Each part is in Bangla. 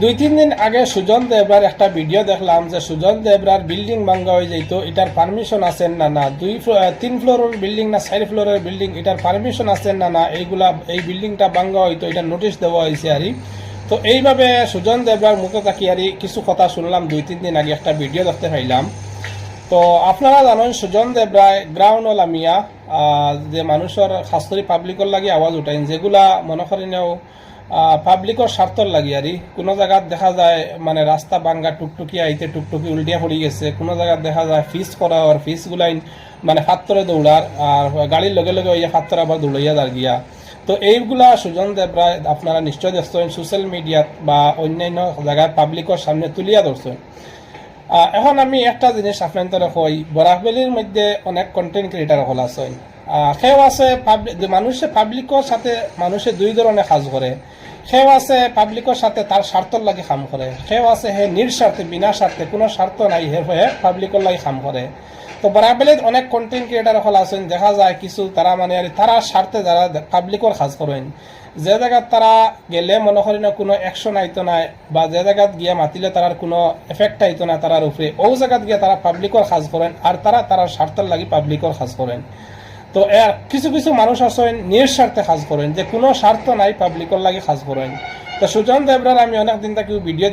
2-3 দিন আগে সুজন দেবরার একটা ভিডিও দেখলাম যে সুজন দেবরার বিল্ডিং ভাঙ্গা হয়ে যাইতো, এটার পারমিশন আছেন না না, 3 ফ্লোরের বিল্ডিং না 4 ফ্লোরের বিল্ডিং, এটার পারমিশন আছেন না না, এই বিল্ডিংটা ভাঙ্গা হইতো, এটা নোটিশ দেওয়া হয়েছে আরই। তো এইভাবে সুজন দেবরার মুখে থাকি আরই কিছু কথা শুনলাম 2-3 দিন আগে একটা ভিডিও দেখতে পাইলাম। তো আপনারা জানেন সুজন দেবরায় গ্রাউন্ডওয়ালা মিয়া যে মানুষের খাস করে পাবলিকর লাগি আওয়াজ উঠাইন, যেগুলা মনে করেনও পাবলিকর স্বার্থর লাগি আরই। কোনো জায়গাত দেখা যায় মানে রাস্তা ভাঙ্গা টুকটুকি আইতে টুকটুকি উল্টিয়া পড়ি গেছে, কোনো জায়গাত দেখা যায় ফিস করা আর ফিসগুলাই মানে ফাত্তরে দৌড়ার আর গাড়ির লগে লগে ওই ফাত্তর আবার দৌড়াইয়া দাঁড় গিয়া। তো এইগুলা সুজন দেবরায় আপনারা নিশ্চয় দেখছেন সোশ্যাল মিডিয়াত বা অন্যান্য জায়গায় পাবলিকর সামনে তুলিয়া ধরছেন। এখন আমি একটা জিনিস আপনাদের কই, বরাকবেলির মধ্যে অনেক কন্টেন্ট ক্রিয়েটার হল আছেন। সেও আছে মানুষে পাবলিকর সাথে মানুষে দুই ধরনের কাজ করে। সেও আছে পাবলিকর সাথে তার স্বার্থর লাগি কাম করে, সেও আছে হে নিঃস্বার্থে বিনা স্বার্থে কোনো স্বার্থ নাই হে হয়ে পাবলিকর লাগি কাম করে। তো বরাকবেলিত অনেক কন্টেন্ট ক্রিয়েটার হল আছেন, দেখা যায় কিছু তারা মানে আর তারা স্বার্থে যারা পাবলিকর কাজ করেন, যে জায়গাত তারা গেলে মনে করি না কোনো অ্যাকশন আইতো না বা যে জায়গাত গিয়া মাতিলে তারার কোনো এফেক্ট আইতো না তারার উপরে, ও জায়গাত গিয়া তারা পাবলিকর কাজ করেন আর তারা স্বার্থের লাগি পাবলিকর কাজ করেন। তো কিছু কিছু মানুষ আছেন নিঃস্বার্থে কাজ করেন, যে কোনো স্বার্থ নাই পাবলিকর লাগি কাজ করেন। তো সুজন দেবরার আমি অনেকদিন থেকে ভিডিও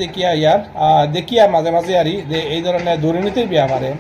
দেখিয়া মাঝে মাঝে আরই যে এই ধরনের দুর্নীতির ব্যাপারে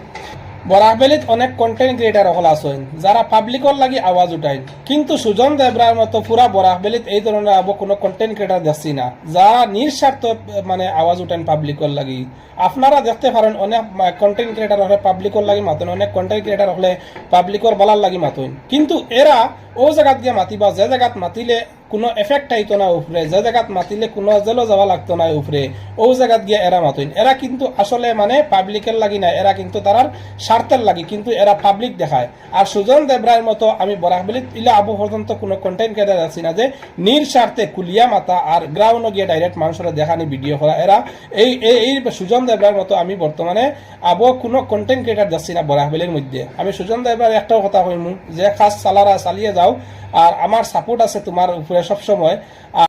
বরাকবেলিত অনেক কন্টেন্ট ক্রিয়েটার হল আছেন যারা পাবলিকর লাগি আওয়াজ উঠায়, কিন্তু সুজন দেবরার মতো পুরা বরাকবেলিত এই ধরনের কোনো কন্টেন্ট ক্রিয়েটার দেখছি না যারা নিঃস্বার্থ মানে আওয়াজ উঠান পাবলিকর লাগি। আপনারা দেখতে পারেন অনেক কন্টেন্ট ক্রিয়েটার হলে পাবলিকর লাগি মাতেন, অনেক কন্টেন্ট ক্রিয়েটার হলে পাবলিকর বালার লাগি মাতেন, কিন্তু এরা ও জায়গাত গিয়ে মাতিবা যে জায়গাত মাতিলে কোনো এফেক্ট আইতো না উপরে, যে জায়গাত মাতিলে কোনো জেলও যাওয়া লাগতো না উপরে, ও জায়গাত গিয়ে এরা মাতইন। এরা কিন্তু আসলে মানে পাবলিকের লাগি না, এরা কিন্তু তারার স্বার্থের লাগি, কিন্তু এরা পাবলিক দেখায়। আর সুজন দেবরায়ের মতো আমি বরাকবেলিত ইলা আবু পর্যন্ত কোনো কন্টেন্ট ক্রিয়েটার আছি না যে নিঃস্বার্থে কুলিয়া মাতা আর গ্রাউন্ডে গিয়ে ডাইরেক্ট মানুষের দেখানি ভিডিও করা। এরা এই সুজন দেবরায়ের মতো আমি বর্তমানে আবু কোনো কন্টেন্ট ক্রিয়েটার যাচ্ছি না বরাকবেলির মধ্যে। আমি সুজন দেবরায়ের একটাও কথা কইমু যে কাজ চালিয়ে যাও, আর আমার সাপোর্ট আছে তোমার উপরে সবসময়।